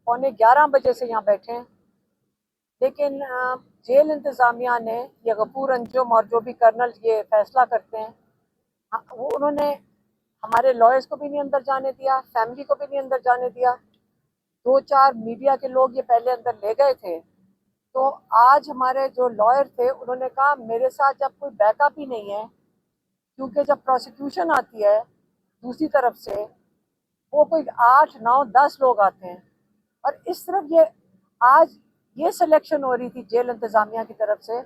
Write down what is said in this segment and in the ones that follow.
11:15 سے یہاں بیٹھے ہیں، لیکن جیل انتظامیہ نے یہ غفور انجم اور جو بھی کرنل یہ فیصلہ کرتے ہیں، انہوں نے ہمارے لائرز کو بھی نہیں اندر جانے دیا، فیملی کو بھی نہیں اندر جانے دیا. 2-4 میڈیا کے لوگ یہ پہلے اندر لے گئے تھے. تو آج ہمارے جو لائر تھے انہوں نے کہا میرے ساتھ جب کوئی بیک اپ ہی نہیں ہے، کیونکہ جب پروسیکیوشن آتی ہے دوسری طرف سے وہ کوئی 8-9-10 لوگ آتے ہیں، اور اس طرف آج یہ سلیکشن ہو رہی تھی جیل انتظامیہ کی طرف سے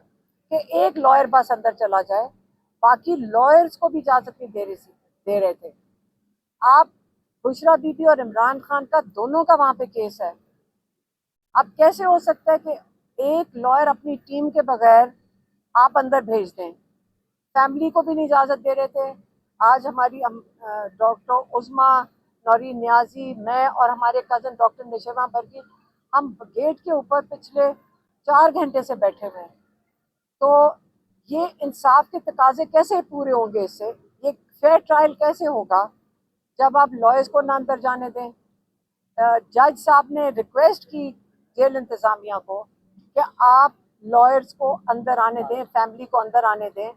کہ ایک لائر بس اندر چلا جائے، باقی لائرز کو بھی اجازت نہیں دے رہے تھے. آپ بشرا بی بی اور عمران خان کا دونوں کا وہاں پہ کیس ہے. اب کیسے ہو سکتا ہے کہ ایک لائر اپنی ٹیم کے بغیر آپ اندر بھیج دیں؟ فیملی کو بھی نہیں اجازت دے رہے تھے. آج ہماری ڈاکٹر عظمیٰ نورین نیازی، میں اور ہمارے کزن ڈاکٹر نشیمہ برگی، ہم گیٹ کے اوپر پچھلے 4 گھنٹے سے بیٹھے ہوئے ہیں. تو یہ انصاف کے تقاضے کیسے پورے ہوں گے؟ اس سے یہ فیئر ٹرائل کیسے ہوگا جب آپ لائرز کو نہ اندر جانے دیں؟ جج صاحب نے ریکویسٹ کی جیل انتظامیہ کو کہ آپ لائرز کو اندر آنے دیں، فیملی کو اندر آنے دیں.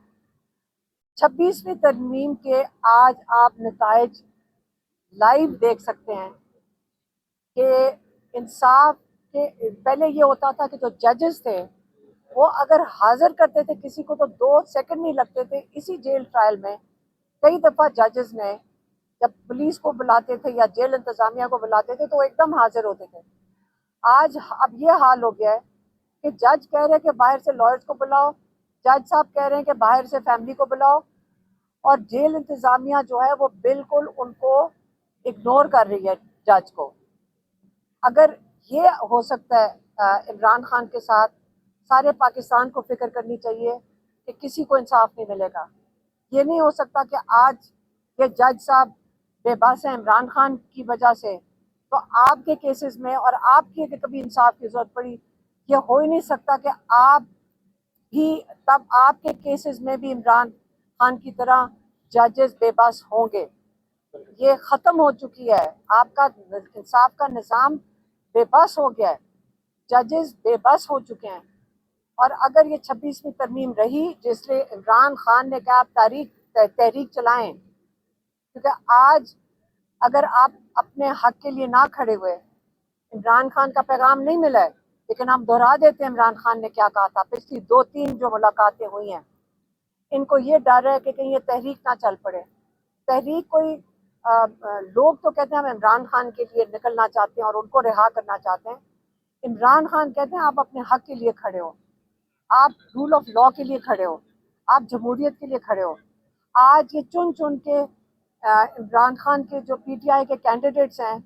26ویں ترمیم کے آج آپ نتائج لائیو دیکھ سکتے ہیں کہ انصاف کے پہلے یہ ہوتا تھا کہ جو ججز تھے وہ اگر حاضر کرتے تھے کسی کو تو 2 سیکنڈ نہیں لگتے تھے. اسی جیل ٹرائل میں کئی دفعہ ججز نے جب پولیس کو بلاتے تھے یا جیل انتظامیہ کو بلاتے تھے تو وہ ایک دم حاضر ہوتے تھے. آج اب یہ حال ہو گیا ہے کہ جج کہہ رہے ہیں کہ باہر سے لائرز کو بلاؤ، جج صاحب کہہ رہے ہیں کہ باہر سے فیملی کو بلاؤ، اور جیل انتظامیہ جو ہے وہ بالکل ان کو اگنور کر رہی ہے جج کو. اگر یہ ہو سکتا ہے عمران خان کے ساتھ، سارے پاکستان کو فکر کرنی چاہیے کہ کسی کو انصاف نہیں ملے گا. یہ نہیں ہو سکتا کہ آج یہ جج صاحب بے بس ہیں عمران خان کی وجہ سے، تو آپ کے کیسز میں اور آپ کی کبھی انصاف کی ضرورت پڑی. یہ ہو ہی نہیں سکتا کہ آپ بھی تب آپ کے کیسز میں بھی عمران خان کی طرح ججز بے بس ہوں گے. یہ ختم ہو چکی ہے، آپ کا انصاف کا نظام بے بس ہو گیا ہے، ججز بے بس ہو چکے ہیں. اور اگر یہ 26ویں ترمیم رہی جس لیے عمران خان نے کہا آپ تحریک چلائیں، کیونکہ آج اگر آپ اپنے حق کے لیے نہ کھڑے ہوئے، عمران خان کا پیغام نہیں ملا ہے، لیکن ہم دہرا دیتے ہیں عمران خان نے کیا کہا تھا پچھلی 2-3 جو ملاقاتیں ہوئی ہیں. ان کو یہ ڈر ہے کہ کہیں یہ تحریک نہ چل پڑے. تحریک کوئی لوگ تو کہتے ہیں ہم عمران خان کے لیے نکلنا چاہتے ہیں اور ان کو رہا کرنا چاہتے ہیں. عمران خان کہتے ہیں آپ اپنے حق کے لیے کھڑے ہو، آپ رول آف لا کے لیے کھڑے ہو، آپ جمہوریت کے لیے کھڑے ہو. آج یہ چن کے عمران خان کے جو پی ٹی آئی کے کینڈیڈیٹس ہیں،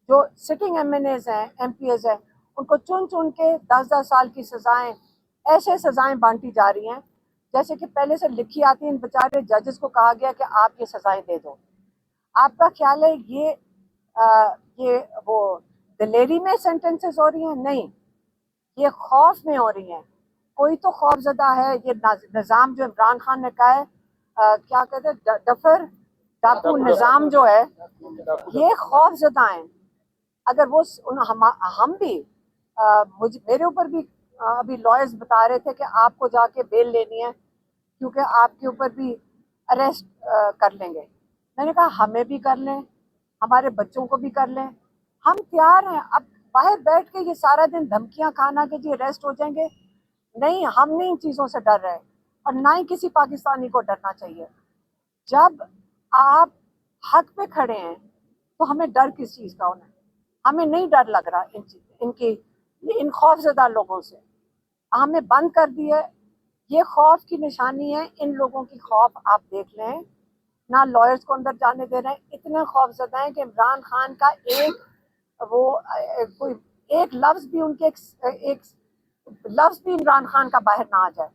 جو سٹنگ ایم این ایز ہیں، ایم پی ایز ہیں، ان کو چن کے 10-10 سال کی سزائیں، ایسے سزائیں بانٹی جا رہی ہیں جیسے کہ پہلے سے لکھی آتی ہیں. ان بیچارے ججز کو کہا گیا کہ آپ یہ سزائیں دے دو. آپ کا خیال ہے یہ وہ دلیری میں سینٹنسز ہو رہی ہیں؟ نہیں، یہ خوف میں ہو رہی ہیں. کوئی تو خوف زدہ ہے. یہ نظام جو عمران خان نے کہا ہے کیا کہتے ہیں ڈفر ڈاکو نظام جو ہے، یہ خوف زدہ ہیں. اگر وہ ہم بھی میرے اوپر بھی ابھی لائرز بتا رہے تھے کہ آپ کو جا کے بیل لینی ہے کیونکہ آپ کے اوپر بھی اریسٹ کر لیں گے. میں نے کہا ہمیں بھی کر لیں، ہمارے بچوں کو بھی کر لیں، ہم تیار ہیں. اب باہر بیٹھ کے یہ سارا دن دھمکیاں کھانا کہ جی اریسٹ ہو جائیں گے، نہیں، ہم نہیں ان چیزوں سے ڈر رہے، اور نہ ہی کسی پاکستانی کو ڈرنا چاہیے. جب آپ حق پہ کھڑے ہیں تو ہمیں ڈر کس چیز کا ہونا ہے؟ ہمیں نہیں ڈر لگ رہا ان خوف زدہ لوگوں سے. ہمیں بند کر دیے. یہ خوف کی نشانی ہے. ان لوگوں کی خوف آپ دیکھ لیں، نہ لائرز کو اندر جانے دے رہے ہیں. اتنے خوف زدہ ہیں کہ عمران خان کا کوئی ایک لفظ بھی ان کے ایک لفظ بھی عمران خان کا باہر نہ آ جائے.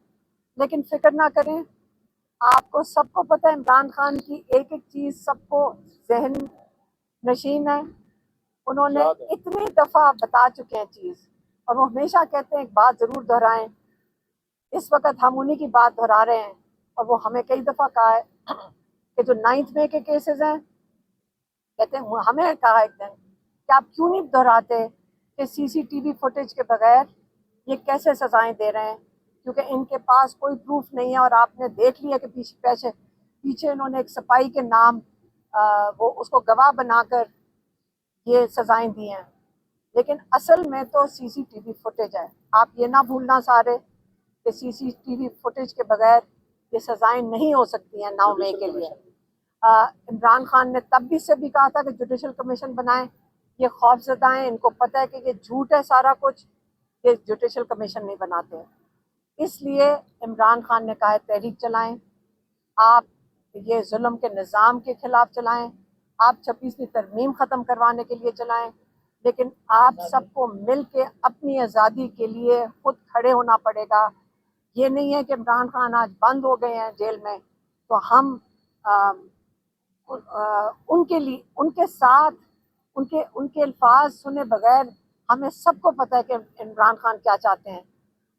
لیکن فکر نہ کریں، آپ کو سب کو پتہ ہے عمران خان کی ایک چیز سب کو ذہن نشین ہے. انہوں نے اتنی دفعہ بتا چکے ہیں چیز، اور وہ ہمیشہ کہتے ہیں ایک بات ضرور دہرائیں. اس وقت ہم انہی کی بات دہرا رہے ہیں، اور وہ ہمیں کئی دفعہ کہا ہے کہ جو 9 مئی کے کیسز ہیں، کہتے ہیں ہمیں کہا ایک دن کہ آپ کیوں نہیں دہراتے کہ CCTV فوٹیج کے بغیر یہ کیسے سزائیں دے رہے ہیں، کیونکہ ان کے پاس کوئی پروف نہیں ہے، اور آپ نے دیکھ لیا کہ پیچھے انہوں نے ایک سپاہی کے نام وہ اس کو گواہ بنا کر یہ سزائیں دی ہیں، لیکن اصل میں تو CCTV فوٹیج ہے۔ آپ یہ نہ بھولنا سارے کہ CCTV فوٹیج کے بغیر یہ سزائیں نہیں ہو سکتی ہیں 9 مئی کے لیے۔ عمران خان نے تب بھی سے بھی کہا تھا کہ جوڈیشل کمیشن بنائیں، یہ خوف زدہ ہیں، ان کو پتہ ہے کہ یہ جھوٹ ہے سارا کچھ، یہ جوڈیشل کمیشن نہیں بناتے ہیں۔ اس لیے عمران خان نے کہا ہے تحریک چلائیں، آپ یہ ظلم کے نظام کے خلاف چلائیں، آپ 26ویں ترمیم ختم کروانے کے لیے چلائیں، لیکن آپ سب کو مل کے اپنی آزادی کے لیے خود کھڑے ہونا پڑے گا۔ یہ نہیں ہے کہ عمران خان آج بند ہو گئے ہیں جیل میں تو ہم ان کے لیے ان کے ساتھ ان کے الفاظ سنے بغیر ہمیں سب کو پتہ ہے کہ عمران خان کیا چاہتے ہیں،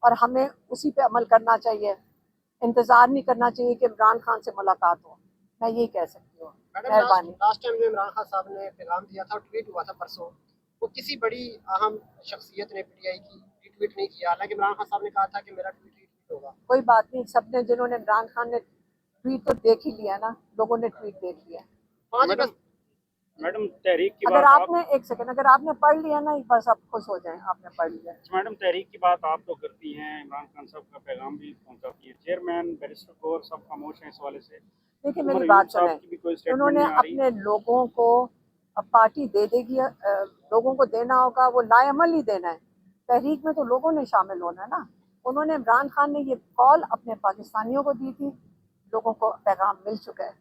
اور ہمیں اسی پہ عمل کرنا چاہیے، انتظار نہیں کرنا چاہیے کہ عمران خان سے ملاقات ہو۔ میں یہی کہہ سکتی ہوں۔ مہربانی۔ لاسٹ ٹائم جو عمران خان صاحب نے پیغام دیا تھا، ٹویٹ ہوا تھا پرسوں، وہ کسی بڑی اہم شخصیت نے PTI کی ریٹویٹ نہیں کیا، حالانکہ عمران خان صاحب نے کہا تھا کہ میرا ٹویٹ ریٹویٹ ہوگا۔ کوئی بات نہیں، سب نے جنہوں نے عمران خان نے ٹویٹ تو دیکھ ہی لیا نا، لوگوں نے ٹویٹ دیکھ لیا۔ 5 اگست میڈم تحریک کی اگر بات آپ نے ایک سیکنڈ اگر آپ نے پڑھ لیا نا بس آپ خوش ہو جائیں، آپ نے پڑھ لیا۔ میڈم تحریک کی بات آپ تو کرتی ہیں، عمران خان صاحب کا پیغام بھی پہنچاتی ہیں، چیئرمین بیرسٹر کور سب خاموش ہیں اس حوالے سے۔ دیکھیں عمر میری ایوب بات صاحب سنیں، کی بھی کوئی انہوں اسٹیٹمنٹ نے نہیں آ رہی۔ اپنے لوگوں کو پارٹی دے دے گی، لوگوں کو دینا ہوگا، وہ لا عمل ہی دینا ہے۔ تحریک میں تو لوگوں نے شامل ہونا ہے نا۔ انہوں نے عمران خان نے یہ کال اپنے پاکستانیوں کو دی تھی، لوگوں کو پیغام مل چکا ہے،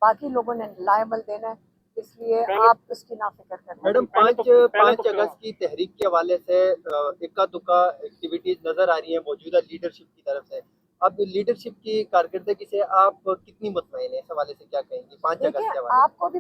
باقی لوگوں نے لا عمل دینا ہے، اس لیے آپ اس کی نا فکر کریں۔ میڈم پہلے 5 تو اگست کی تحریک کے حوالے سے اکا دکا ایکٹیویٹیز نظر آ رہی ہیں موجودہ لیڈرشپ کی طرف سے، اب لیڈرشپ کی کارکردگی سے آپ کتنی مطمئن ہیں؟ اس حوالے سے کیا کہیں گی 5 اگست دیکھیں کے حوالے سے؟ آپ کو بھی